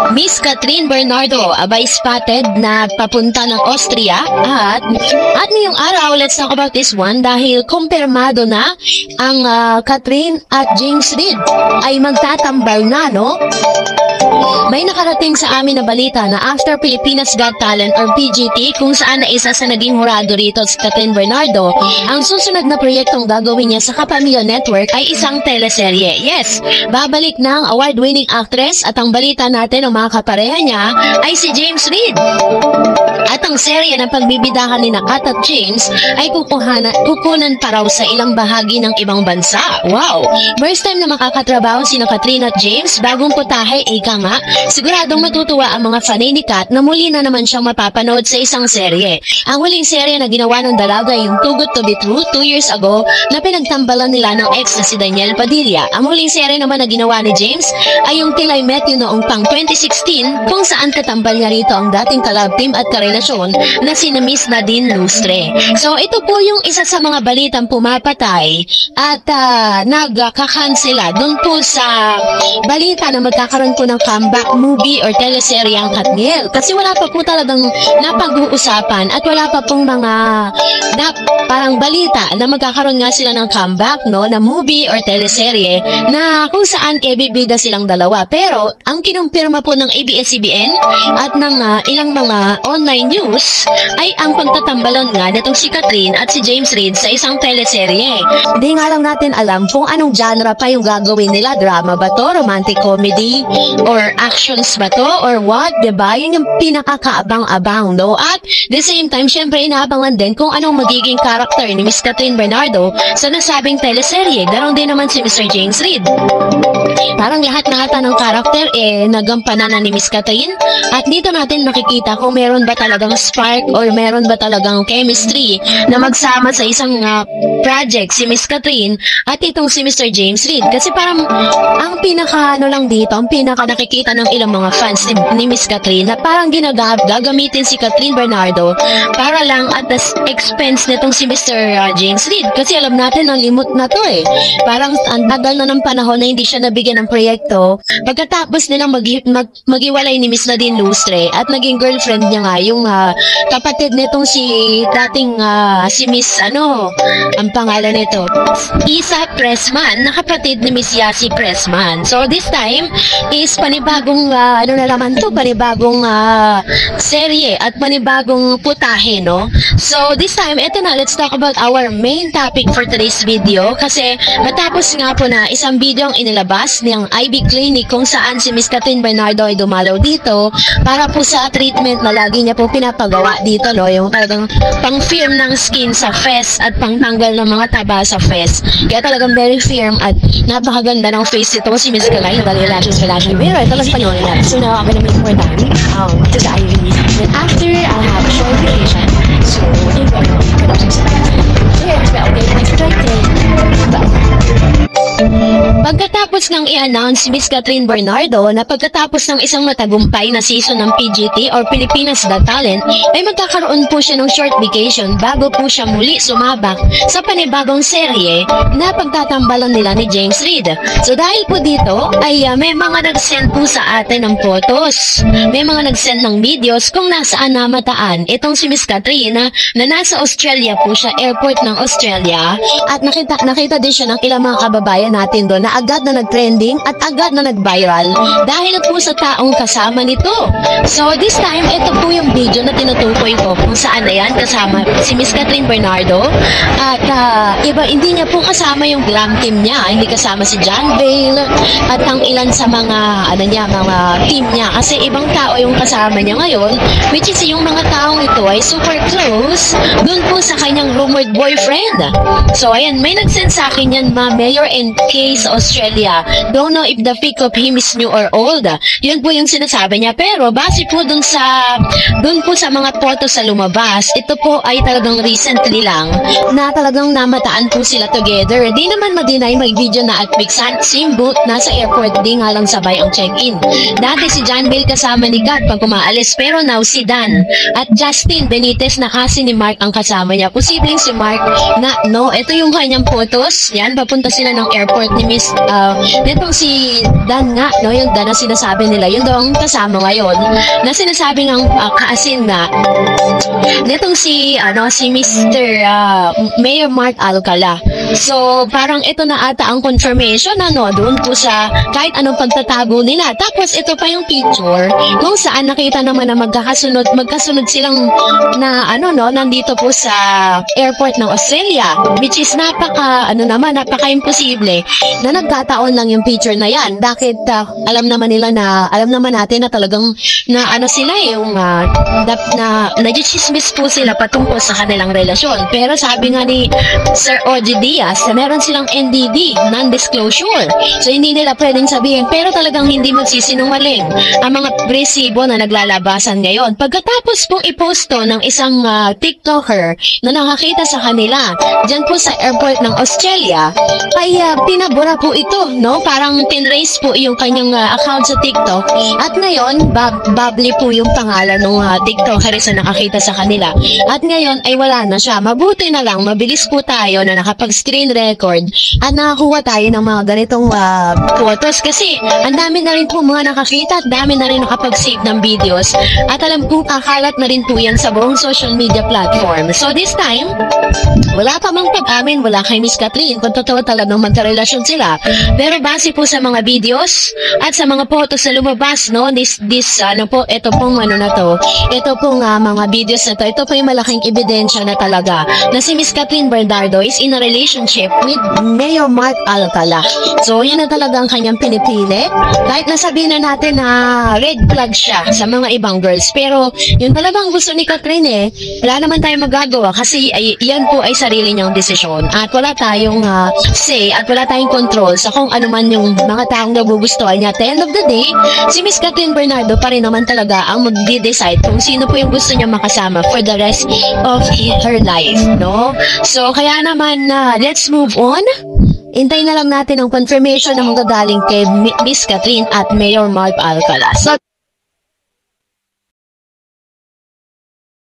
Miss Catherine Bernardo, abay spotted na papunta ng Austria at ngayong araw, let's talk about this one dahil kumpirmado na ang Catherine at James Reid ay magtatambal na, no? May nakarating sa amin na balita na after Pilipinas Got Talent or PGT, kung saan na isa sa naging hurado rito si Catherine Bernardo, ang susunod na proyektong gagawin niya sa Kapamilya Network ay isang teleserye. Yes, babalik ng award-winning actress at ang balita natin ng mga kapareha niya ay si James Reid. At ang serye na pagbibidahan ni Kat at James ay kukunan pa raw sa ilang bahagi ng ibang bansa. Wow! First time na makakatrabaho sina Catherine at James, bagong putahe, ika nga, siguradong matutuwa ang mga fanay ni Kat na muli na naman siyang mapapanood sa isang serye. Ang huling serye na ginawa ng dalaga ay yung Too Good to Be True 2 years ago na pinagtambalan nila ng ex na si Daniel Padilla. Ang huling serye naman na ginawa ni James ay yung Till I Met You noong pang 2016 kung saan katambal niya rito ang dating kalab team at karelasyon na si Miss Nadine Lustre. So ito po yung isa sa mga balitang pumapatay at nagkakansela doon po sa balita na magkakaroon po ng comeback movie or teleserye ang Katniel. Kasi wala pa po talagang napag-uusapan at wala pa pong mga parang balita na magkakaroon nga sila ng comeback, no, na movie or teleserye na kung saan ibibida silang dalawa. Pero ang kinumpirma po ng ABS-CBN at ng ilang mga online news ay ang pagtatambalon nga nitong si Catherine at si James Reid sa isang teleserye. Hindi nga lang natin alam kung anong genre pa yung gagawin nila. Drama ba to? Romantic comedy? Or actions ba to? Or what? Diba? Yun yung pinakakaabang-abang, no? At the same time, syempre inaabangan din kung anong magiging character ni Miss Catherine Bernardo sa nasabing teleserye. Ganon din naman si Mr. James Reid. Parang lahat-lahat ng karakter nagampanan na ni Miss Catherine at dito natin makikita kung meron ba talagang spark or meron ba talagang chemistry na magsama sa isang project si Miss Catherine at itong si Mr. James Reid. Kasi parang ang pinaka lang dito, ang pinaka nakikita ng ilang mga fans ni Miss Catherine na parang gagamitin si Catherine Bernardo para lang at the expense nitong si Mr. James Reid. Kasi alam natin ang limot na to Parang ang tagal na ng panahon na hindi siya nabigyan ng proyekto. Pagkatapos nilang maghiwalay ni Miss Nadine Lustre at naging girlfriend niya nga yung kapatid nitong si dating si Miss ang pangalan nito, Isa Pressman, na kapatid ni Miss Yasi Pressman. So this time is panibagong panibagong serye at panibagong putahe, no? So this time, eto na, let's talk about our main topic for today's video kasi matapos nga po na isang video ang inilabas ng IB Clinic kung saan si Miss Catherine Bernardo ay dumalaw dito para po sa treatment na lagi niya po pinapagawa dito, no? Yung talagang pang-firm ng skin sa face at pang-tanggal ng mga taba sa face. Kaya talagang very firm at napakaganda ng face nito si Miss Kalay. Lashes mirror. Ito lang sa panyo nila. So now, I'm gonna make more time to the IB. And after, I'll have a short vacation. So, pagkatapos ng i-announce si Miss Catherine Bernardo na pagkatapos ng isang matagumpay na season ng PGT or Pilipinas Got Talent ay magkakaroon po siya ng short vacation bago po siya muli sumabak sa panibagong serye na pagtatambalan nila ni James Reid. So dahil po dito ay may mga nag-send po sa atin ng photos, may mga nag-send ng videos kung nasaan namataan itong si Miss Catherine na nasa Australia po siya, airport ng Australia, at nakita din siya ng ilang mga kababayan natin doon na agad na nag-trending at agad na nag-viral dahil po sa taong kasama nito. So this time, ito po yung video na tinutukoy ko kung saan na yan kasama si Miss Catherine Bernardo at hindi niya po kasama yung glam team niya, hindi kasama si John Bale at ang ilan sa mga mga team niya kasi ibang tao yung kasama niya ngayon, which is yung mga taong ito ay super close dun po sa kanyang rumored boyfriend. So ayan, may nag-send sa akin yan, Mayor NK sa Australia. Don't know if the pic of him is new or old. Yun po yung sinasabi niya. Pero base po dun po sa mga photos sa lumabas, ito po ay talagang recently lang na talagang namataan po sila together. Di naman ma-deny, may video na at Pixan, same boat, nasa airport, di nga lang sabay ang check-in. Dati si John Bale kasama ni Kat pag umaalis, pero now si Dan at Justin Benitez na kasi ni Mark ang kasama niya. Posibleng si Mark na, no, ito yung kanyang photos. Yan, papunta sila ng airport airport ni Miss, nitong si Dan nga, no, yung Dan na sinasabi nila, yun daw ang kasama ngayon, na sinasabi ng kaasin na, nitong si Mr. Mayor Mark Alcala. So, parang ito na ata ang confirmation, doon po sa kahit anong pagtatago nila. Tapos, ito pa yung picture, kung saan nakita naman na magkasunod silang nandito po sa airport ng Australia, which is napaka-imposible na nagkataon lang yung picture na yan. Bakit alam naman natin na talagang sila yung nagchismis po sila patungkol sa kanilang relasyon. Pero sabi nga ni Sir Ogie Diaz na meron silang NDD, non-disclosure. So hindi nila pwedeng sabihin, pero talagang hindi magsisinungaling ang mga resibo na naglalabasan ngayon. Pagkatapos pong iposto ng isang TikToker na nakakita sa kanila dyan po sa airport ng Australia, ay pinabura po ito, no? Parang tinrace po yung kanyang account sa TikTok, at ngayon bubbly po yung pangalan ng TikToker na nakakita sa kanila, at ngayon ay wala na siya. Mabuti na lang, mabilis po tayo na nakapag-screen record at nakakuha tayo ng mga ganitong photos, kasi ang dami na rin po mga nakakita at dami na rin nakapag-save ng videos, at alam kong kakalat na rin po yan sa buong social media platform. So this time, wala pa mang pag-amin, wala kay Miss Catherine kung totoo talagang magkarelasyon sila. Pero base po sa mga videos at sa mga photos na lumabas, no, ito pong mga videos na ito po yung malaking ebidensya na talaga na si Miss Catherine Bernardo is in a relationship with Mayor Mark Alcala. So, yan na talagang kanyang pinipili. Kahit nasabihin na natin na red flag siya sa mga ibang girls. Pero, yun talagang gusto ni Catherine wala naman tayong magagawa kasi yan po ay sarili niyang desisyon. At wala tayong say at wala tayong control sa kung ano man yung mga taong nagugustuhan niya. At the end of the day, si Miss Catherine Bernardo pa rin naman talaga ang magde-decide kung sino po yung gusto niya makasama for the rest of her life, no? So, kaya naman, let's move on. Hintayin na lang natin ang confirmation na magagaling kay Miss Catherine at Mayor Mark Alcala. So,